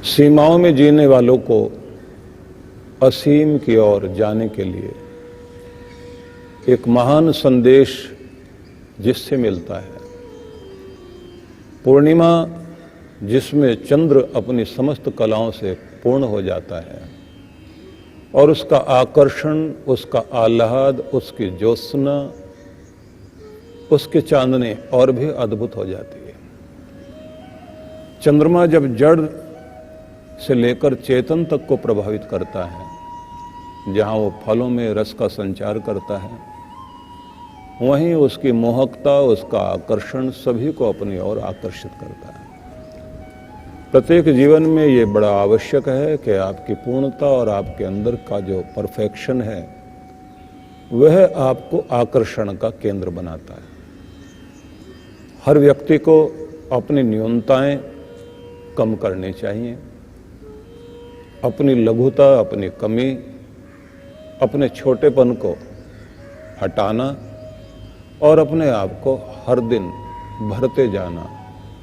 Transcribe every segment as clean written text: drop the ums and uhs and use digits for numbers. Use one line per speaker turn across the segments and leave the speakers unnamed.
सीमाओं में जीने वालों को असीम की ओर जाने के लिए एक महान संदेश जिससे मिलता है। पूर्णिमा जिसमें चंद्र अपनी समस्त कलाओं से पूर्ण हो जाता है और उसका आकर्षण, उसका आह्लाद, उसकी ज्योत्सना, उसके चांदनी और भी अद्भुत हो जाती है। चंद्रमा जब जड़ से लेकर चेतन तक को प्रभावित करता है, जहाँ वो फलों में रस का संचार करता है, वहीं उसकी मोहकता, उसका आकर्षण सभी को अपनी ओर आकर्षित करता है। प्रत्येक जीवन में ये बड़ा आवश्यक है कि आपकी पूर्णता और आपके अंदर का जो परफेक्शन है वह आपको आकर्षण का केंद्र बनाता है। हर व्यक्ति को अपनी न्यूनताएं कम करनी चाहिए, अपनी लघुता, अपनी कमी, अपने छोटेपन को हटाना और अपने आप को हर दिन भरते जाना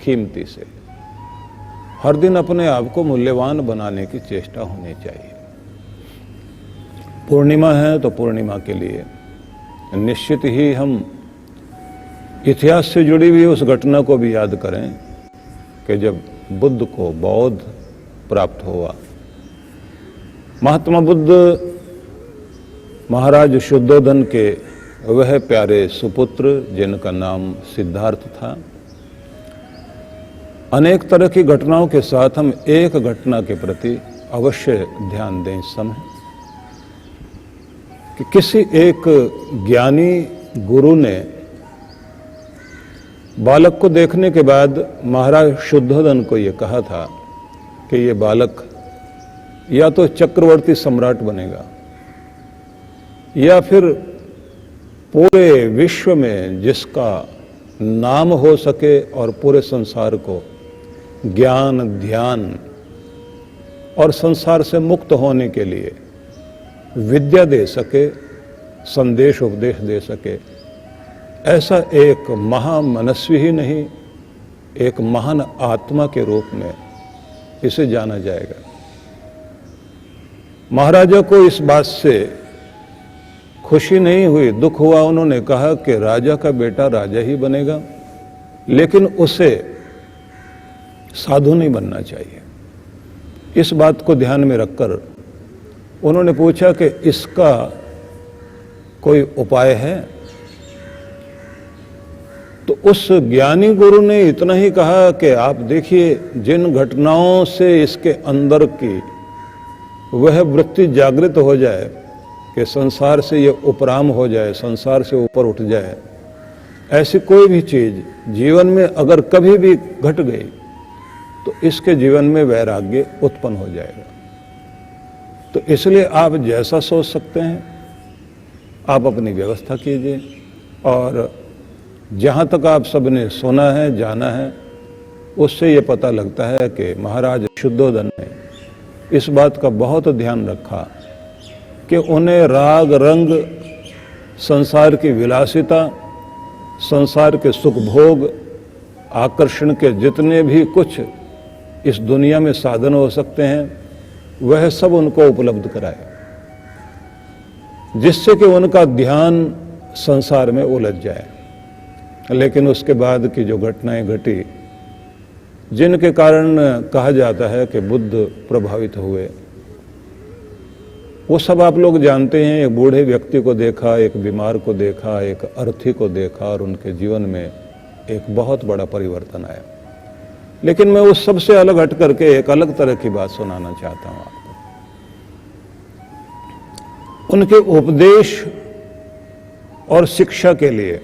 कीमती से। हर दिन अपने आप को मूल्यवान बनाने की चेष्टा होनी चाहिए। पूर्णिमा है तो पूर्णिमा के लिए निश्चित ही हम इतिहास से जुड़ी हुई उस घटना को भी याद करें कि जब बुद्ध को बौद्ध प्राप्त हुआ। महात्मा बुद्ध महाराज शुद्धोधन के वह प्यारे सुपुत्र जिनका नाम सिद्धार्थ था। अनेक तरह की घटनाओं के साथ हम एक घटना के प्रति अवश्य ध्यान दें इस समय कि किसी एक ज्ञानी गुरु ने बालक को देखने के बाद महाराज शुद्धोधन को यह कहा था कि ये बालक या तो चक्रवर्ती सम्राट बनेगा या फिर पूरे विश्व में जिसका नाम हो सके और पूरे संसार को ज्ञान, ध्यान और संसार से मुक्त होने के लिए विद्या दे सके, संदेश उपदेश दे सके, ऐसा एक महामनस्वी ही नहीं, एक महान आत्मा के रूप में इसे जाना जाएगा। महाराजा को इस बात से खुशी नहीं हुई, दुख हुआ। उन्होंने कहा कि राजा का बेटा राजा ही बनेगा, लेकिन उसे साधु नहीं बनना चाहिए। इस बात को ध्यान में रखकर उन्होंने पूछा कि इसका कोई उपाय है? तो उस ज्ञानी गुरु ने इतना ही कहा कि आप देखिए, जिन घटनाओं से इसके अंदर की वह वृत्ति जागृत हो जाए कि संसार से ये उपराम हो जाए, संसार से ऊपर उठ जाए, ऐसी कोई भी चीज जीवन में अगर कभी भी घट गई तो इसके जीवन में वैराग्य उत्पन्न हो जाएगा। तो इसलिए आप जैसा सोच सकते हैं आप अपनी व्यवस्था कीजिए। और जहाँ तक आप सबने सुना है, जाना है, उससे ये पता लगता है कि महाराज शुद्धोधन ने इस बात का बहुत ध्यान रखा कि उन्हें राग, रंग, संसार की विलासिता, संसार के सुख भोग, आकर्षण के जितने भी कुछ इस दुनिया में साधन हो सकते हैं वह सब उनको उपलब्ध कराए, जिससे कि उनका ध्यान संसार में उलझ जाए। लेकिन उसके बाद की जो घटनाएं घटी, जिनके कारण कहा जाता है कि बुद्ध प्रभावित हुए, वो सब आप लोग जानते हैं। एक बूढ़े व्यक्ति को देखा, एक बीमार को देखा, एक अर्थी को देखा और उनके जीवन में एक बहुत बड़ा परिवर्तन आया। लेकिन मैं उस सब से अलग हट करके एक अलग तरह की बात सुनाना चाहता हूं आपको। उनके उपदेश और शिक्षा के लिए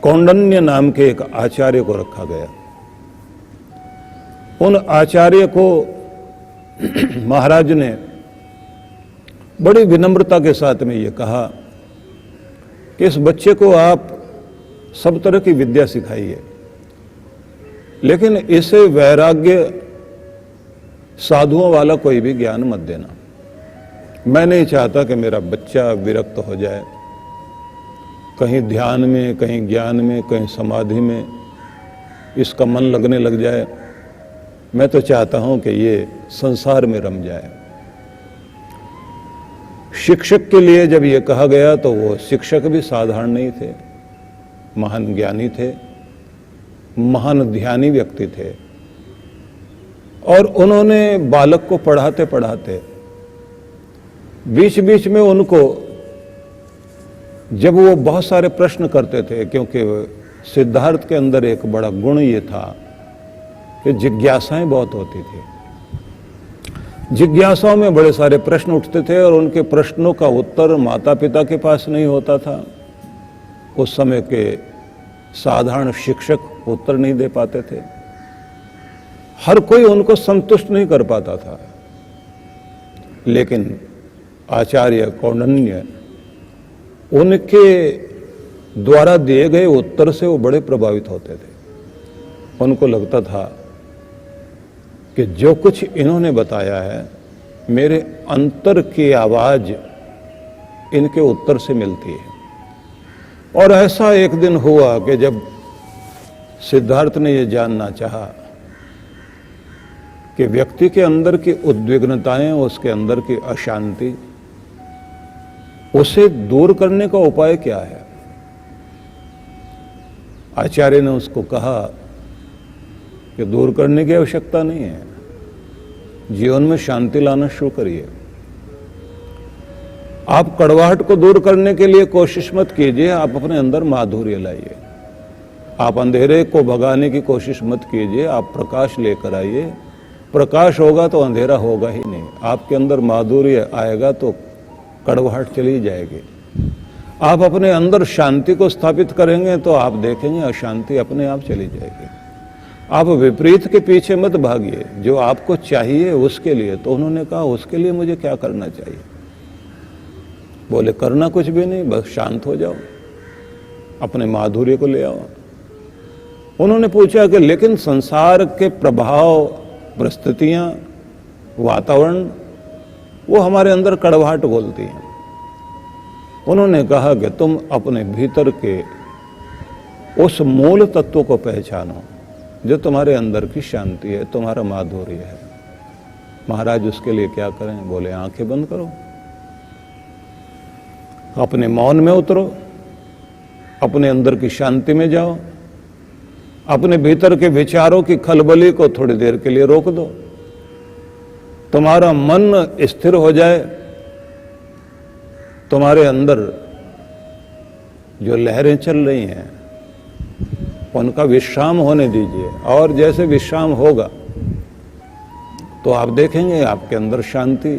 कौंडन्य नाम के एक आचार्य को रखा गया। उन आचार्य को महाराज ने बड़ी विनम्रता के साथ में ये कहा कि इस बच्चे को आप सब तरह की विद्या सिखाइए, लेकिन इसे वैराग्य, साधुओं वाला कोई भी ज्ञान मत देना। मैं नहीं चाहता कि मेरा बच्चा विरक्त हो जाए, कहीं ध्यान में, कहीं ज्ञान में, कहीं समाधि में इसका मन लगने लग जाए मैं तो चाहता हूं कि ये संसार में रम जाए। शिक्षक के लिए जब ये कहा गया तो वो शिक्षक भी साधारण नहीं थे, महान ज्ञानी थे, महान ध्यानी व्यक्ति थे। और उन्होंने बालक को पढ़ाते पढ़ाते बीच बीच में उनको, जब वो बहुत सारे प्रश्न करते थे, क्योंकि सिद्धार्थ के अंदर एक बड़ा गुण ये था कि जिज्ञासाएं बहुत होती थी। जिज्ञासाओं में बड़े सारे प्रश्न उठते थे और उनके प्रश्नों का उत्तर माता पिता के पास नहीं होता था। उस समय के साधारण शिक्षक उत्तर नहीं दे पाते थे। हर कोई उनको संतुष्ट नहीं कर पाता था। लेकिन आचार्य कौंडिन्य, उनके द्वारा दिए गए उत्तर से वो बड़े प्रभावित होते थे। उनको लगता था कि जो कुछ इन्होंने बताया है, मेरे अंतर की आवाज इनके उत्तर से मिलती है। और ऐसा एक दिन हुआ कि जब सिद्धार्थ ने यह जानना चाहा कि व्यक्ति के अंदर की उद्विग्नताएं, उसके अंदर की अशांति, उसे दूर करने का उपाय क्या है, आचार्य ने उसको कहा कि दूर करने की आवश्यकता नहीं है, जीवन में शांति लाना शुरू करिए। आप कड़वाहट को दूर करने के लिए कोशिश मत कीजिए, आप अपने अंदर माधुर्य लाइए। आप अंधेरे को भगाने की कोशिश मत कीजिए, आप प्रकाश लेकर आइए। प्रकाश होगा तो अंधेरा होगा ही नहीं। आपके अंदर माधुर्य आएगा तो कड़वाहट चली जाएगी। आप अपने अंदर शांति को स्थापित करेंगे तो आप देखेंगे अशांति अपने आप चली जाएगी। आप विपरीत के पीछे मत भागिए, जो आपको चाहिए उसके लिए। तो उन्होंने कहा, उसके लिए मुझे क्या करना चाहिए? बोले, करना कुछ भी नहीं, बस शांत हो जाओ, अपने माधुर्य को ले आओ। उन्होंने पूछा कि लेकिन संसार के प्रभाव, परिस्थितियां, वातावरण, वो हमारे अंदर कड़वाहट बोलती हैं। उन्होंने कहा कि तुम अपने भीतर के उस मूल तत्व को पहचानो जो तुम्हारे अंदर की शांति है, तुम्हारा माधुर्य है। महाराज, उसके लिए क्या करें? बोले, आंखें बंद करो, अपने मौन में उतरो, अपने अंदर की शांति में जाओ, अपने भीतर के विचारों की खलबली को थोड़ी देर के लिए रोक दो, तुम्हारा मन स्थिर हो जाए, तुम्हारे अंदर जो लहरें चल रही हैं उनका विश्राम होने दीजिए। और जैसे विश्राम होगा तो आप देखेंगे आपके अंदर शांति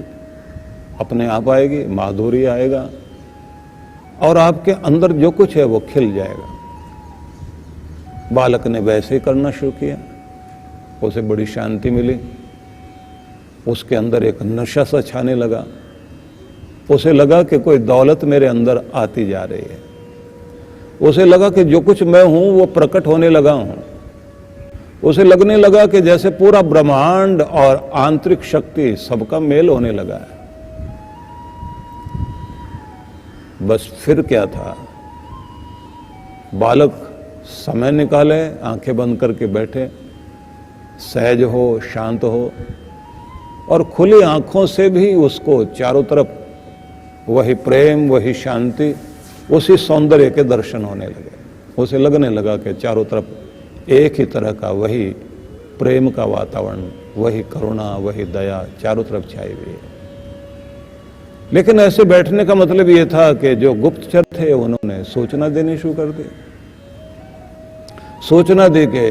अपने आप आएगी, माधुर्य आएगा और आपके अंदर जो कुछ है वो खिल जाएगा। बालक ने वैसे ही करना शुरू किया, उसे बड़ी शांति मिली, उसके अंदर एक नशा सा छाने लगा। उसे लगा कि कोई दौलत मेरे अंदर आती जा रही है। उसे लगा कि जो कुछ मैं हूं वो प्रकट होने लगा हूं। उसे लगने लगा कि जैसे पूरा ब्रह्मांड और आंतरिक शक्ति सबका मेल होने लगा है। बस फिर क्या था, बालक समय निकाले, आंखें बंद करके बैठे, सहज हो, शांत हो, और खुली आंखों से भी उसको चारों तरफ वही प्रेम, वही शांति, उसी सौंदर्य के दर्शन होने लगे। उसे लगने लगा कि चारों तरफ एक ही तरह का वही प्रेम का वातावरण, वही करुणा, वही दया चारों तरफ छाई हुई है। लेकिन ऐसे बैठने का मतलब ये था कि जो गुप्तचर थे उन्होंने सूचना देनी शुरू कर दी। सूचना दी कि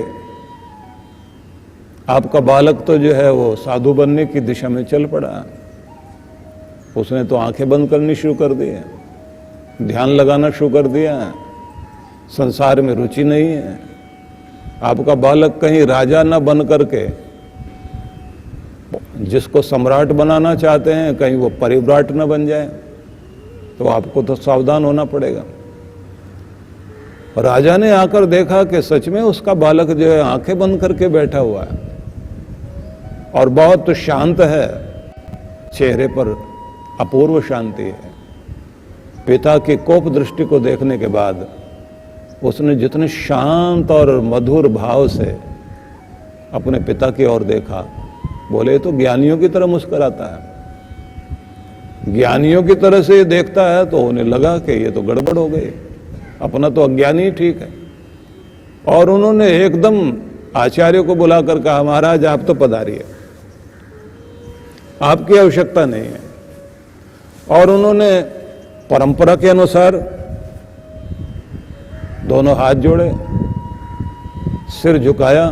आपका बालक तो जो है वो साधु बनने की दिशा में चल पड़ा। उसने तो आंखें बंद करनी शुरू कर दी है, ध्यान लगाना शुरू कर दिया है, संसार में रुचि नहीं है। आपका बालक कहीं राजा न बन करके जिसको सम्राट बनाना चाहते हैं, कहीं वो परिव्राट न बन जाए, तो आपको तो सावधान होना पड़ेगा। राजा ने आकर देखा कि सच में उसका बालक जो है आंखें बंद करके बैठा हुआ है और बहुत शांत है, चेहरे पर अपूर्व शांति है। पिता की कोप दृष्टि को देखने के बाद उसने जितने शांत और मधुर भाव से अपने पिता की ओर देखा, बोले ये तो ज्ञानियों की तरह मुस्कुराता है, ज्ञानियों की तरह से देखता है। तो उन्हें लगा कि ये तो गड़बड़ हो गई, अपना तो अज्ञानी ही ठीक है। और उन्होंने एकदम आचार्य को बुलाकर कहा, महाराज आप तो पधारिए, आपकी आवश्यकता नहीं है। और उन्होंने परंपरा के अनुसार दोनों हाथ जोड़े, सिर झुकाया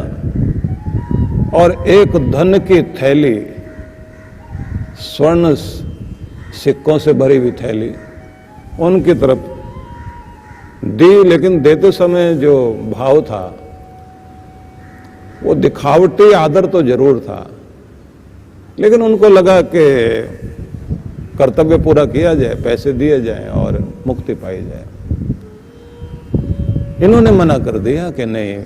और एक धन की थैली, स्वर्ण सिक्कों से भरी हुई थैली उनकी तरफ दी। लेकिन देते समय जो भाव था वो दिखावटी आदर तो जरूर था, लेकिन उनको लगा कि कर्तव्य पूरा किया जाए, पैसे दिए जाएं और मुक्ति पाई जाए। इन्होंने मना कर दिया कि नहीं,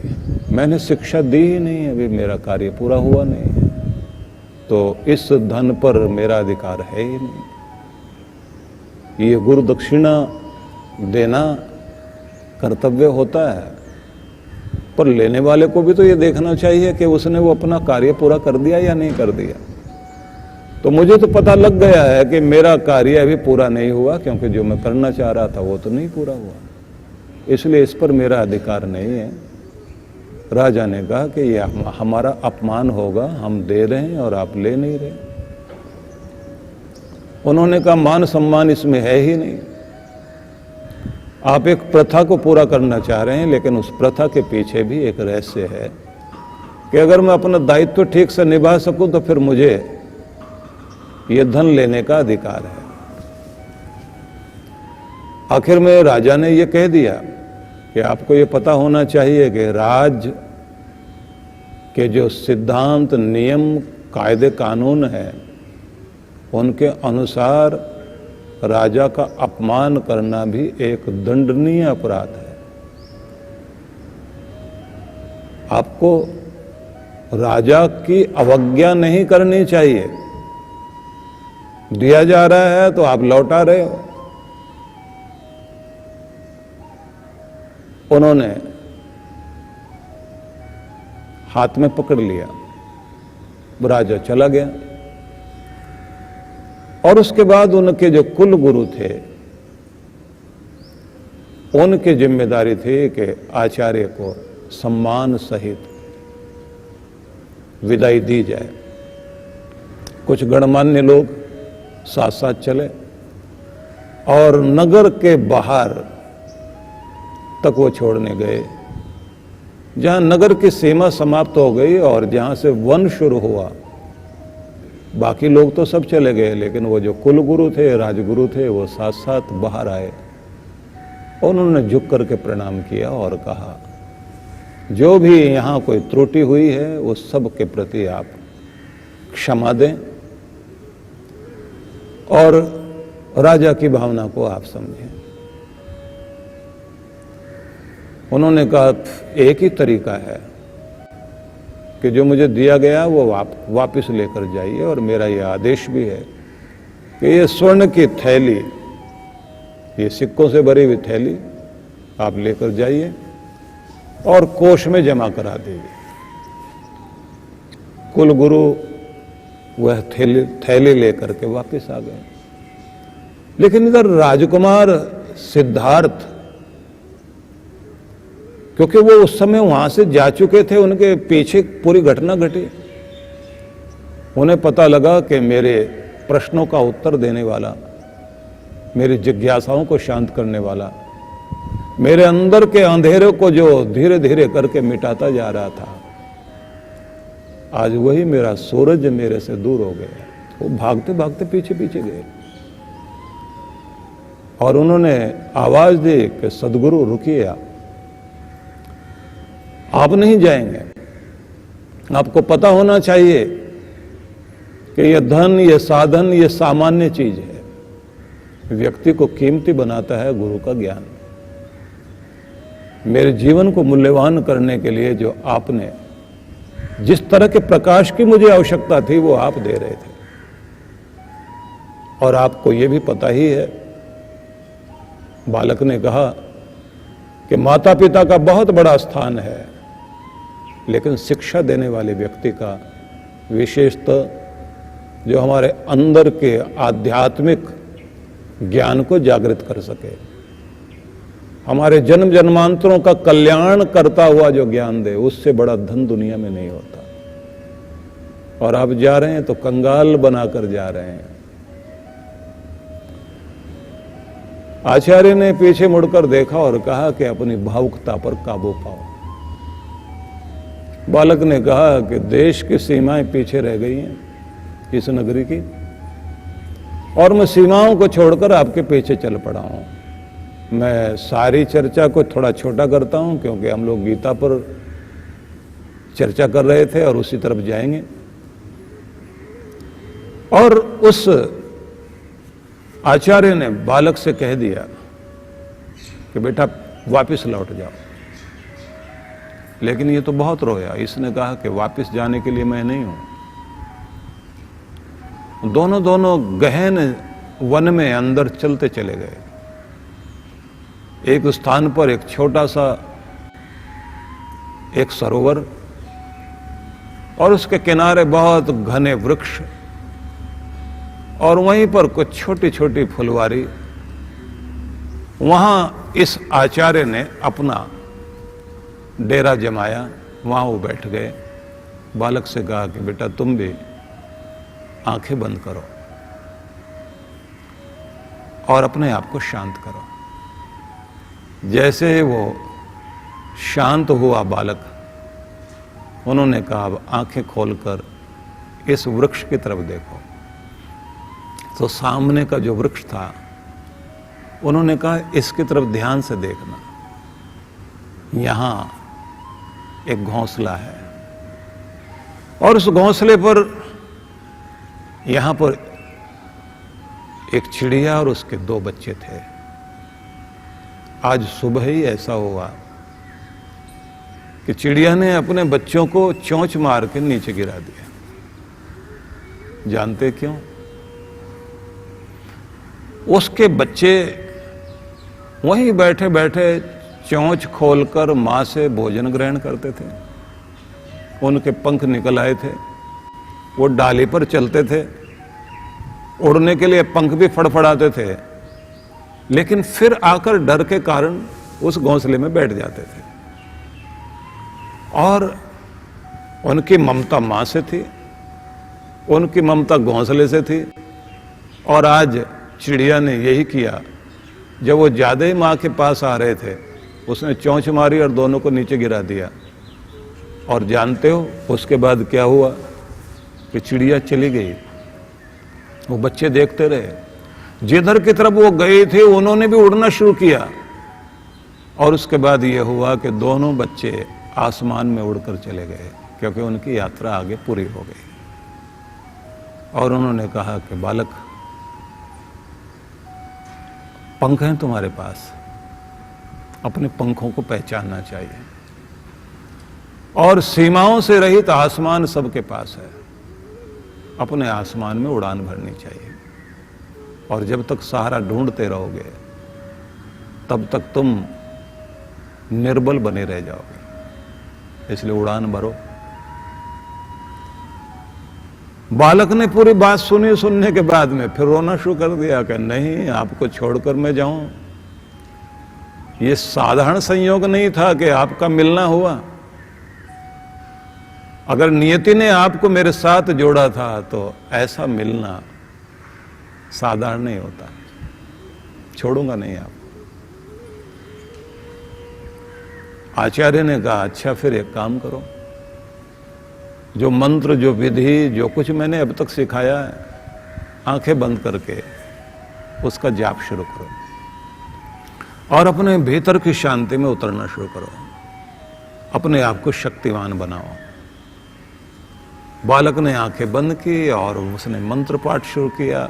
मैंने शिक्षा दी ही नहीं, अभी मेरा कार्य पूरा हुआ नहीं है, तो इस धन पर मेरा अधिकार है ही नहीं। ये गुरु दक्षिणा देना कर्तव्य होता है, पर लेने वाले को भी तो ये देखना चाहिए कि उसने वो अपना कार्य पूरा कर दिया या नहीं कर दिया। तो मुझे तो पता लग गया है कि मेरा कार्य अभी पूरा नहीं हुआ, क्योंकि जो मैं करना चाह रहा था वो तो नहीं पूरा हुआ, इसलिए इस पर मेरा अधिकार नहीं है। राजा ने कहा कि यह हमारा अपमान होगा, हम दे रहे हैं और आप ले नहीं रहे। उन्होंने कहा मान सम्मान इसमें है ही नहीं, आप एक प्रथा को पूरा करना चाह रहे हैं, लेकिन उस प्रथा के पीछे भी एक रहस्य है कि अगर मैं अपना दायित्व ठीक से निभा सकूं तो फिर मुझे यह धन लेने का अधिकार है। आखिर में राजा ने यह कह दिया कि आपको यह पता होना चाहिए कि राज के जो सिद्धांत, नियम, कायदे, कानून है, उनके अनुसार राजा का अपमान करना भी एक दंडनीय अपराध है। आपको राजा की अवज्ञा नहीं करनी चाहिए। दिया जा रहा है तो आप लौटा रहे हो। उन्होंने हाथ में पकड़ लिया, राजा चला गया। और उसके बाद उनके जो कुल गुरु थे, उनकी जिम्मेदारी थी कि आचार्य को सम्मान सहित विदाई दी जाए। कुछ गणमान्य लोग साथ साथ चले और नगर के बाहर तक वो छोड़ने गए, जहां नगर की सीमा समाप्त हो गई और जहां से वन शुरू हुआ। बाकी लोग तो सब चले गए, लेकिन वो जो कुल गुरु थे, राजगुरु थे, वो साथ साथ बाहर आए। उन्होंने झुक करके प्रणाम किया और कहा, जो भी यहां कोई त्रुटि हुई है उस सब के प्रति आप क्षमा दें और राजा की भावना को आप समझें। उन्होंने कहा एक ही तरीका है कि जो मुझे दिया गया वो वापस लेकर जाइए, और मेरा ये आदेश भी है कि ये स्वर्ण की थैली, ये सिक्कों से भरी हुई थैली आप लेकर जाइए और कोष में जमा करा दीजिए। कुल गुरु वह थैली लेकर के वापस आ गए। लेकिन इधर राजकुमार सिद्धार्थ, क्योंकि वो उस समय वहां से जा चुके थे, उनके पीछे पूरी घटना घटी, उन्हें पता लगा कि मेरे प्रश्नों का उत्तर देने वाला, मेरी जिज्ञासाओं को शांत करने वाला, मेरे अंदर के अंधेरे को जो धीरे धीरे करके मिटाता जा रहा था, आज वही मेरा सूरज मेरे से दूर हो गया। वो भागते भागते पीछे पीछे गए और उन्होंने आवाज दी कि सदगुरु रुकिए, आप नहीं जाएंगे। आपको पता होना चाहिए कि यह धन, यह साधन, यह सामान्य चीज है। व्यक्ति को कीमती बनाता है गुरु का ज्ञान। मेरे जीवन को मूल्यवान करने के लिए जो आपने, जिस तरह के प्रकाश की मुझे आवश्यकता थी, वो आप दे रहे थे। और आपको यह भी पता ही है, बालक ने कहा कि माता पिता का बहुत बड़ा स्थान है, लेकिन शिक्षा देने वाले व्यक्ति का विशेषतः जो हमारे अंदर के आध्यात्मिक ज्ञान को जागृत कर सके, हमारे जन्म जन्मांतरों का कल्याण करता हुआ जो ज्ञान दे, उससे बड़ा धन दुनिया में नहीं होता। और आप जा रहे हैं तो कंगाल बनाकर जा रहे हैं। आचार्य ने पीछे मुड़कर देखा और कहा कि अपनी भावुकता पर काबू पाओ। बालक ने कहा कि देश की सीमाएं पीछे रह गई हैं, इस नगरी की, और मैं सीमाओं को छोड़कर आपके पीछे चल पड़ा हूं। मैं सारी चर्चा को थोड़ा छोटा करता हूं क्योंकि हम लोग गीता पर चर्चा कर रहे थे और उसी तरफ जाएंगे। और उस आचार्य ने बालक से कह दिया कि बेटा वापस लौट जाओ। लेकिन ये तो बहुत रोया। इसने कहा कि वापस जाने के लिए मैं नहीं हूं। दोनों गहन वन में अंदर चलते चले गए। एक स्थान पर एक छोटा सा एक सरोवर और उसके किनारे बहुत घने वृक्ष और वहीं पर कुछ छोटी छोटी फुलवारी। वहां इस आचार्य ने अपना डेरा जमाया, वहां वो बैठ गए। बालक से कहा कि बेटा तुम भी आंखें बंद करो और अपने आप को शांत करो। जैसे वो शांत हुआ बालक, उन्होंने कहा अब आंखें खोलकर इस वृक्ष की तरफ देखो। तो सामने का जो वृक्ष था, उन्होंने कहा इसकी तरफ ध्यान से देखना, यहां एक घोंसला है और उस घोंसले पर यहां पर एक चिड़िया और उसके 2 बच्चे थे। आज सुबह ही ऐसा हुआ कि चिड़िया ने अपने बच्चों को चोंच मार के नीचे गिरा दिया। जानते क्यों? उसके बच्चे वहीं बैठे बैठे चोंच खोलकर मां से भोजन ग्रहण करते थे। उनके पंख निकल आए थे, वो डाली पर चलते थे, उड़ने के लिए पंख भी फड़फड़ाते थे, लेकिन फिर आकर डर के कारण उस घोंसले में बैठ जाते थे। और उनकी ममता मां से थी, उनकी ममता घोंसले से थी। और आज चिड़िया ने यही किया। जब वो ज्यादा ही मां के पास आ रहे थे, उसने चोंच मारी और दोनों को नीचे गिरा दिया। और जानते हो उसके बाद क्या हुआ? कि चिड़िया चली गई, वो बच्चे देखते रहे। जिधर की तरफ वो गए थे उन्होंने भी उड़ना शुरू किया। और उसके बाद ये हुआ कि दोनों बच्चे आसमान में उड़कर चले गए, क्योंकि उनकी यात्रा आगे पूरी हो गई। और उन्होंने कहा कि बालक, पंख हैं तुम्हारे पास, अपने पंखों को पहचानना चाहिए। और सीमाओं से रहित आसमान सबके पास है, अपने आसमान में उड़ान भरनी चाहिए। और जब तक सहारा ढूंढते रहोगे तब तक तुम निर्बल बने रह जाओगे। इसलिए उड़ान भरो। बालक ने पूरी बात सुनी। सुनने के बाद में फिर रोना शुरू कर दिया कि नहीं, आपको छोड़कर मैं जाऊं। ये साधारण संयोग नहीं था कि आपका मिलना हुआ। अगर नियति ने आपको मेरे साथ जोड़ा था तो ऐसा मिलना साधारण नहीं होता। छोड़ूंगा नहीं आपको। आचार्य ने कहा अच्छा फिर एक काम करो, जो मंत्र, जो विधि, जो कुछ मैंने अब तक सिखाया है, आंखें बंद करके उसका जाप शुरू करो और अपने भीतर की शांति में उतरना शुरू करो। अपने आप को शक्तिवान बनाओ। बालक ने आंखें बंद की और उसने मंत्र पाठ शुरू किया,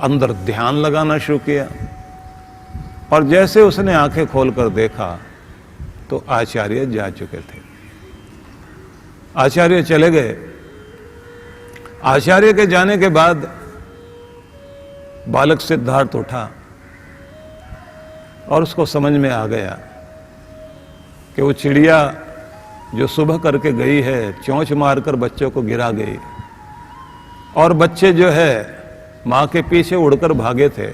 अंदर ध्यान लगाना शुरू किया। और जैसे उसने आंखें खोलकर देखा तो आचार्य जा चुके थे। आचार्य चले गए। आचार्य के जाने के बाद बालक सिद्धार्थ उठा और उसको समझ में आ गया कि वो चिड़िया जो सुबह करके गई है, चोंच मारकर बच्चों को गिरा गई, और बच्चे जो है माँ के पीछे उड़कर भागे थे,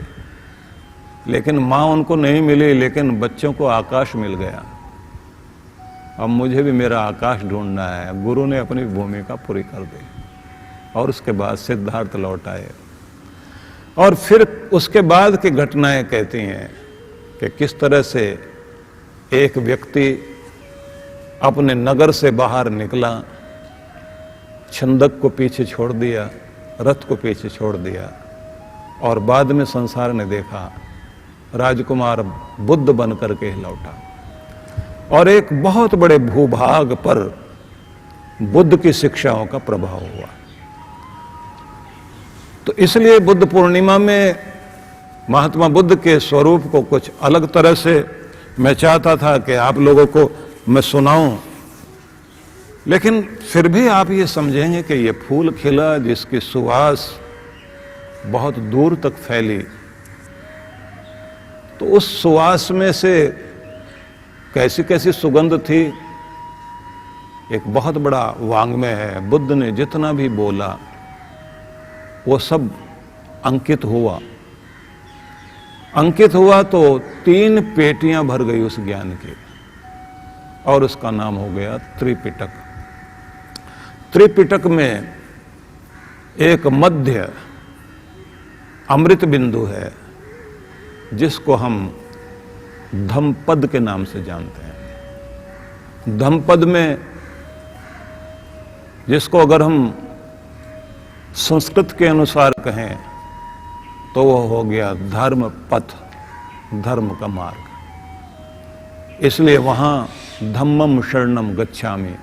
लेकिन माँ उनको नहीं मिली, लेकिन बच्चों को आकाश मिल गया। अब मुझे भी मेरा आकाश ढूंढना है। गुरु ने अपनी भूमिका पूरी कर दी और उसके बाद सिद्धार्थ लौट आए। और फिर उसके बाद की घटनाएं कहती हैं कि किस तरह से एक व्यक्ति अपने नगर से बाहर निकला, छंदक को पीछे छोड़ दिया, रथ को पीछे छोड़ दिया, और बाद में संसार ने देखा राजकुमार बुद्ध बन करके लौटा, और एक बहुत बड़े भूभाग पर बुद्ध की शिक्षाओं का प्रभाव हुआ। तो इसलिए बुद्ध पूर्णिमा में महात्मा बुद्ध के स्वरूप को कुछ अलग तरह से मैं चाहता था कि आप लोगों को मैं सुनाऊं, लेकिन फिर भी आप ये समझेंगे कि ये फूल खिला जिसकी सुवास बहुत दूर तक फैली, तो उस सुवास में से कैसी कैसी सुगंध थी, एक बहुत बड़ा वांग्मय है। बुद्ध ने जितना भी बोला वो सब अंकित हुआ। अंकित हुआ तो 3 पेटियां भर गई उस ज्ञान की, और उसका नाम हो गया त्रिपिटक। त्रिपिटक में एक मध्य अमृत बिंदु है जिसको हम धम्मपद के नाम से जानते हैं। धम्मपद में, जिसको अगर हम संस्कृत के अनुसार कहें तो वो हो गया धर्म पथ, धर्म का मार्ग। इसलिए वहां धम्मम शरणम गच्छामि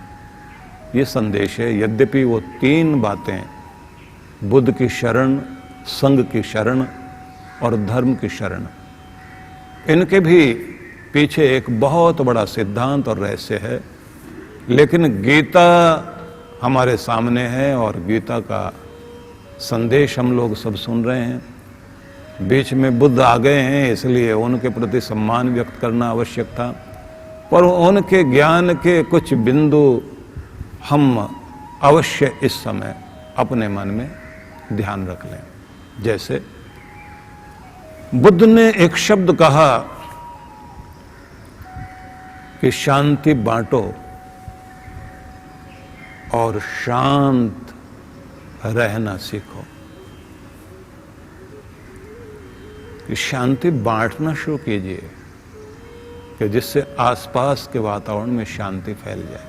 ये संदेश है। यद्यपि वो 3 बातें, बुद्ध की शरण, संघ की शरण और धर्म की शरण, इनके भी पीछे एक बहुत बड़ा सिद्धांत और रहस्य है। लेकिन गीता हमारे सामने है और गीता का संदेश हम लोग सब सुन रहे हैं। बीच में बुद्ध आ गए हैं, इसलिए उनके प्रति सम्मान व्यक्त करना आवश्यक था, पर उनके ज्ञान के कुछ बिंदु हम अवश्य इस समय अपने मन में ध्यान रख लें। जैसे बुद्ध ने एक शब्द कहा कि शांति बांटो और शांत रहना सीखो। कि शांति बांटना शुरू कीजिए कि जिससे आसपास के वातावरण में शांति फैल जाए,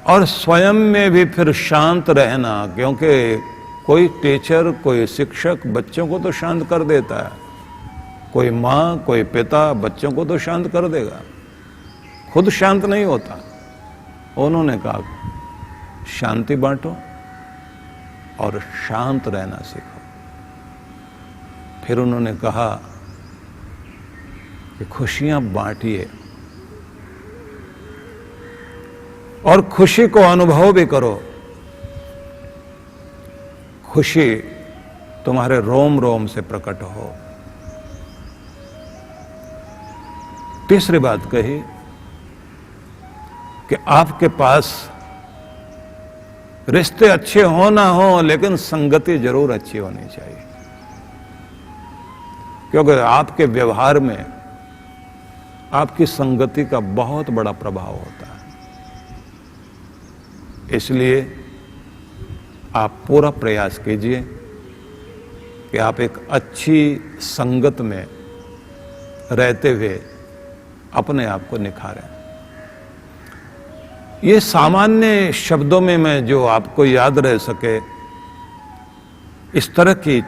और स्वयं में भी फिर शांत रहना, क्योंकि कोई टीचर, कोई शिक्षक बच्चों को तो शांत कर देता है, कोई माँ, कोई पिता बच्चों को तो शांत कर देगा, खुद शांत नहीं होता। उन्होंने कहा शांति बांटो और शांत रहना सीखो। फिर उन्होंने कहा कि खुशियां बांटिए और खुशी को अनुभव भी करो। खुशी तुम्हारे रोम रोम से प्रकट हो। तीसरी बात कही कि आपके पास रिश्ते अच्छे हो ना हो, लेकिन संगति जरूर अच्छी होनी चाहिए, क्योंकि आपके व्यवहार में आपकी संगति का बहुत बड़ा प्रभाव होता है। इसलिए आप पूरा प्रयास कीजिए कि आप एक अच्छी संगत में रहते हुए अपने आप को निखारें। ये सामान्य शब्दों में मैं जो आपको याद रह सके इस तरह की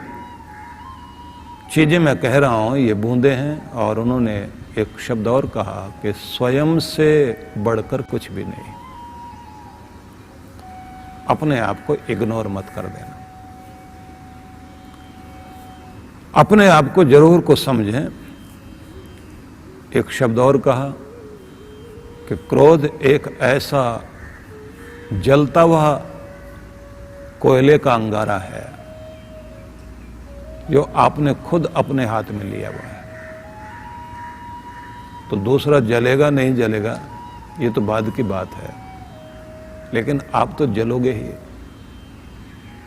चीजें मैं कह रहा हूं, ये बूंदे हैं। और उन्होंने एक शब्द और कहा कि स्वयं से बढ़कर कुछ भी नहीं। अपने आप को इग्नोर मत कर देना, अपने आप को जरूर को समझें। एक शब्द और कहा कि क्रोध एक ऐसा जलता हुआ कोयले का अंगारा है जो आपने खुद अपने हाथ में लिया हुआ है। तो दूसरा जलेगा नहीं जलेगा, ये तो बाद की बात है, लेकिन आप तो जलोगे ही।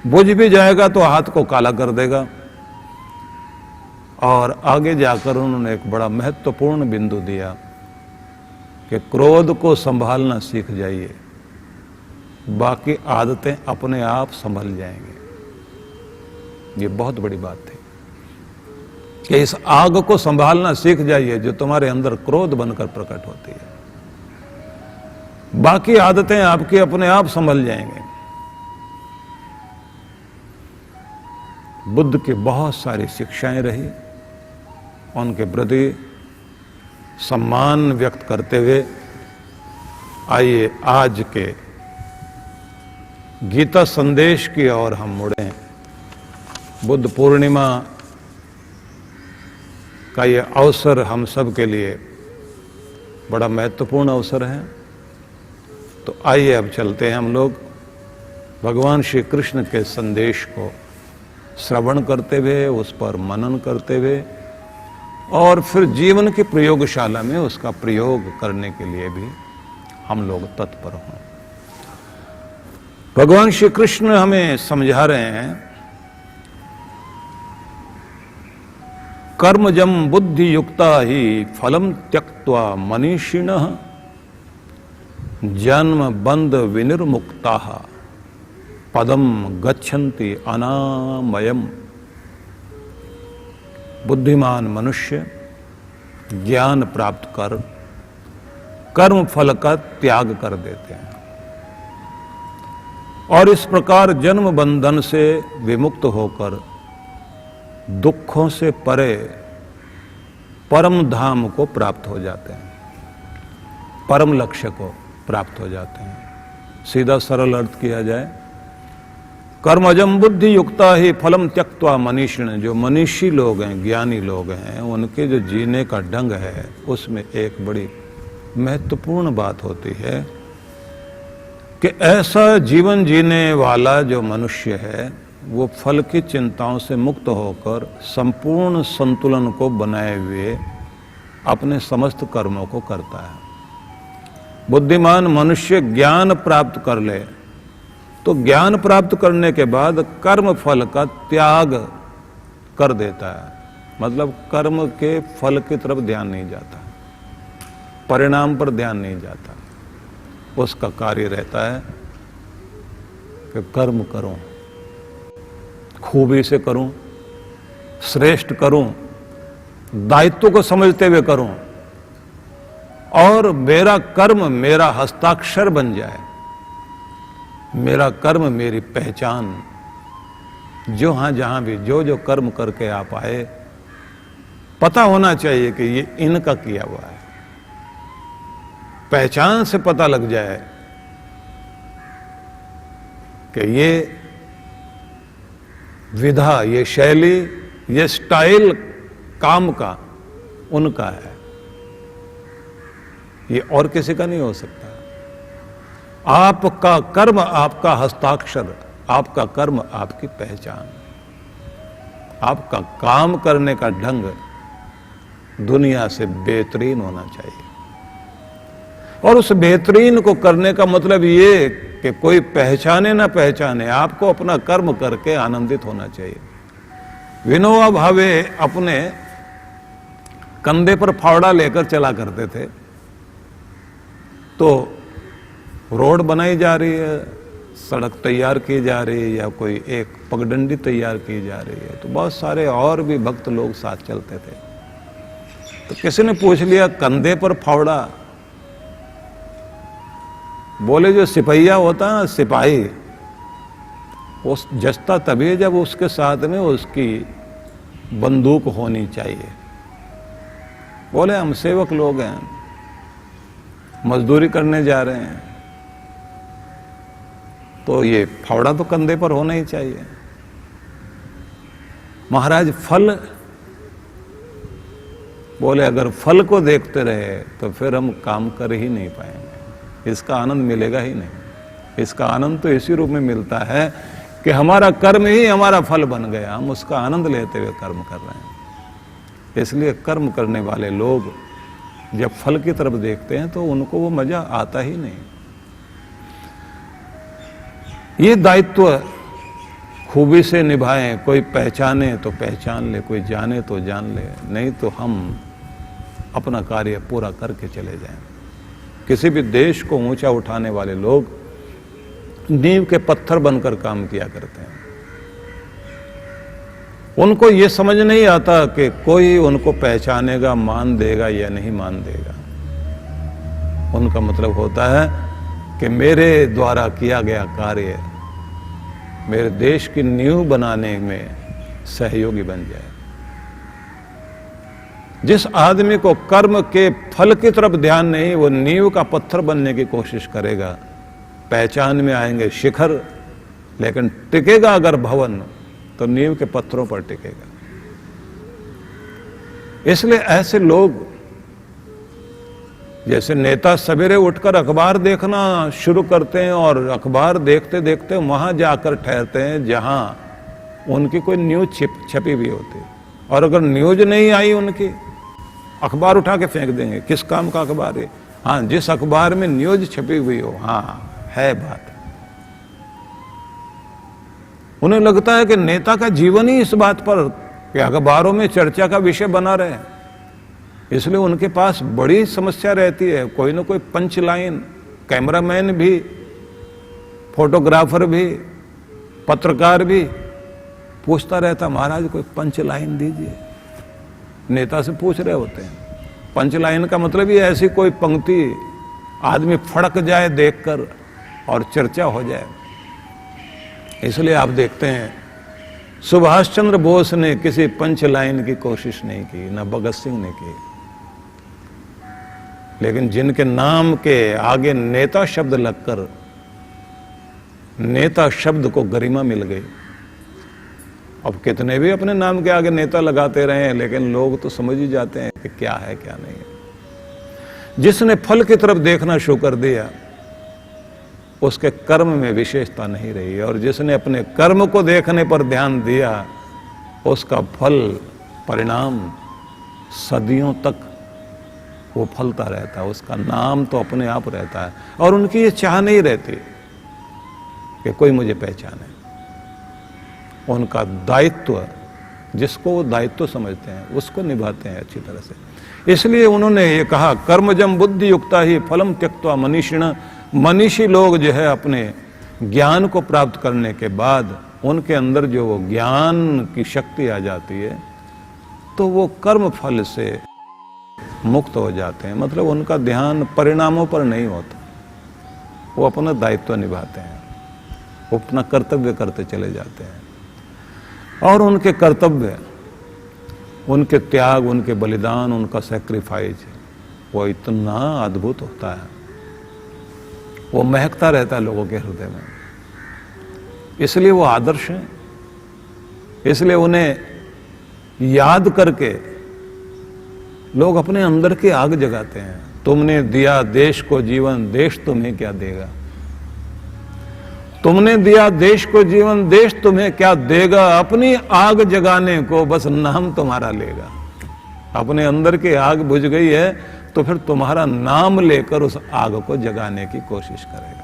बुझ भी जाएगा तो हाथ को काला कर देगा। और आगे जाकर उन्होंने एक बड़ा महत्वपूर्ण बिंदु दिया कि क्रोध को संभालना सीख जाइए, बाकी आदतें अपने आप संभल जाएंगे। ये बहुत बड़ी बात थी कि इस आग को संभालना सीख जाइए जो तुम्हारे अंदर क्रोध बनकर प्रकट होती है, बाकी आदतें आपकी अपने आप संभल जाएंगे। बुद्ध की बहुत सारी शिक्षाएं रही, उनके प्रति सम्मान व्यक्त करते हुए आइए आज के गीता संदेश की ओर हम मुड़े। बुद्ध पूर्णिमा का ये अवसर हम सब के लिए बड़ा महत्वपूर्ण अवसर है। तो आइए अब चलते हैं हम लोग भगवान श्री कृष्ण के संदेश को श्रवण करते हुए, उस पर मनन करते हुए और फिर जीवन की प्रयोगशाला में उसका प्रयोग करने के लिए भी हम लोग तत्पर हों। भगवान श्री कृष्ण हमें समझा रहे हैं, कर्मजम बुद्धि युक्ता ही फलम त्यक्त्वा मनीषिणः जन्म बंध विनिर्मुक्ता पदम गच्छन्ति अनामयम। बुद्धिमान मनुष्य ज्ञान प्राप्त कर कर्म फल का त्याग कर देते हैं और इस प्रकार जन्म बंधन से विमुक्त होकर दुखों से परे परम धाम को प्राप्त हो जाते हैं, परम लक्ष्य को प्राप्त हो जाते हैं। सीधा सरल अर्थ किया जाए, कर्मजम बुद्धि युक्ता ही फलम त्यक्त्वा मनीषिण। जो मनीषी लोग हैं, ज्ञानी लोग हैं, उनके जो जीने का ढंग है उसमें एक बड़ी महत्वपूर्ण बात होती है कि ऐसा जीवन जीने वाला जो मनुष्य है वो फल की चिंताओं से मुक्त होकर संपूर्ण संतुलन को बनाए हुए अपने समस्त कर्मों को करता है। बुद्धिमान मनुष्य ज्ञान प्राप्त कर ले तो ज्ञान प्राप्त करने के बाद कर्म फल का त्याग कर देता है। मतलब कर्म के फल की तरफ ध्यान नहीं जाता, परिणाम पर ध्यान नहीं जाता। उसका कार्य रहता है कि कर्म करूं, खूबी से करूं, श्रेष्ठ करूं, दायित्व को समझते हुए करूं और मेरा कर्म मेरा हस्ताक्षर बन जाए, मेरा कर्म मेरी पहचान। जो हां जहां भी जो जो कर्म करके आप आए, पता होना चाहिए कि ये इनका किया हुआ है। पहचान से पता लग जाए कि ये विधा, ये शैली, ये स्टाइल काम का उनका है, ये और किसी का नहीं हो सकता। आपका कर्म आपका हस्ताक्षर, आपका कर्म आपकी पहचान, आपका काम करने का ढंग दुनिया से बेहतरीन होना चाहिए। और उस बेहतरीन को करने का मतलब ये कि कोई पहचाने ना पहचाने, आपको अपना कर्म करके आनंदित होना चाहिए। विनोबा भावे अपने कंधे पर फावड़ा लेकर चला करते थे। तो रोड बनाई जा रही है, सड़क तैयार की जा रही है या कोई एक पगडंडी तैयार की जा रही है, तो बहुत सारे और भी भक्त लोग साथ चलते थे। तो किसी ने पूछ लिया, कंधे पर फावड़ा? बोले जो सिपहिया होता है, सिपाही, वो जचता तभी है जब उसके साथ में उसकी बंदूक होनी चाहिए। बोले हम सेवक लोग हैं, मजदूरी करने जा रहे हैं, तो ये फावड़ा तो कंधे पर होना ही चाहिए। महाराज फल? बोले अगर फल को देखते रहे तो फिर हम काम कर ही नहीं पाएंगे, इसका आनंद मिलेगा ही नहीं। इसका आनंद तो इसी रूप में मिलता है कि हमारा कर्म ही हमारा फल बन गया, हम उसका आनंद लेते हुए कर्म कर रहे हैं। इसलिए कर्म करने वाले लोग जब फल की तरफ देखते हैं तो उनको वो मजा आता ही नहीं। ये दायित्व खूबी से निभाएं, कोई पहचाने तो पहचान ले, कोई जाने तो जान ले, नहीं तो हम अपना कार्य पूरा करके चले जाएं। किसी भी देश को ऊंचा उठाने वाले लोग नींव के पत्थर बनकर काम किया करते हैं। उनको ये समझ नहीं आता कि कोई उनको पहचानेगा, मान देगा या नहीं मान देगा। उनका मतलब होता है कि मेरे द्वारा किया गया कार्य मेरे देश की नींव बनाने में सहयोगी बन जाए। जिस आदमी को कर्म के फल की तरफ ध्यान नहीं, वो नींव का पत्थर बनने की कोशिश करेगा। पहचान में आएंगे शिखर, लेकिन टिकेगा अगर भवन तो नींव के पत्थरों पर टिकेगा। इसलिए ऐसे लोग, जैसे नेता सवेरे उठकर अखबार देखना शुरू करते हैं और अखबार देखते देखते वहां जाकर ठहरते हैं जहां उनकी कोई न्यूज छपी हुई होती, और अगर न्यूज नहीं आई उनकी, अखबार उठा के फेंक देंगे। किस काम का अखबार है? हाँ, जिस अखबार में न्यूज छपी हुई हो, हाँ है बात। उन्हें लगता है कि नेता का जीवन ही इस बात पर कि अखबारों में चर्चा का विषय बना रहे, इसलिए उनके पास बड़ी समस्या रहती है। कोई ना कोई पंच लाइन, कैमरामैन भी, फोटोग्राफर भी, पत्रकार भी पूछता रहता, महाराज कोई पंच लाइन दीजिए। नेता से पूछ रहे होते हैं। पंच लाइन का मतलब ही ऐसी कोई पंक्ति आदमी फड़क जाए देखकर और चर्चा हो जाए। इसलिए आप देखते हैं सुभाष चंद्र बोस ने किसी पंच लाइन की कोशिश नहीं की, ना भगत सिंह ने की, लेकिन जिनके नाम के आगे नेता शब्द लगकर नेता शब्द को गरिमा मिल गई। अब कितने भी अपने नाम के आगे नेता लगाते रहे, लेकिन लोग तो समझ ही जाते हैं कि क्या है क्या नहीं है। जिसने फल की तरफ देखना शुरू कर दिया उसके कर्म में विशेषता नहीं रही, और जिसने अपने कर्म को देखने पर ध्यान दिया उसका फल परिणाम सदियों तक वो फलता रहता है, उसका नाम तो अपने आप रहता है। और उनकी ये चाह नहीं रहती कि कोई मुझे पहचाने। उनका दायित्व, जिसको वो दायित्व समझते हैं, उसको निभाते हैं अच्छी तरह से। इसलिए उन्होंने ये कहा, कर्मजम बुद्धि युक्ता ही फलम त्यक्त्वा मनीषिण। मनीषी लोग जो है अपने ज्ञान को प्राप्त करने के बाद उनके अंदर जो वो ज्ञान की शक्ति आ जाती है तो वो कर्म फल से मुक्त हो जाते हैं। मतलब उनका ध्यान परिणामों पर नहीं होता, वो अपना दायित्व निभाते हैं, वो अपना कर्तव्य करते चले जाते हैं। और उनके कर्तव्य, उनके त्याग, उनके बलिदान, उनका सैक्रिफाइस वो इतना अद्भुत होता है, वो महकता रहता है लोगों के हृदय में। इसलिए वो आदर्श हैं, इसलिए उन्हें याद करके लोग अपने अंदर की आग जगाते हैं। तुमने दिया देश को जीवन, देश तुम्हें क्या देगा। तुमने दिया देश को जीवन, देश तुम्हें क्या देगा। अपनी आग जगाने को बस नाम तुम्हारा लेगा। अपने अंदर की आग बुझ गई है तो फिर तुम्हारा नाम लेकर उस आग को जगाने की कोशिश करेगा।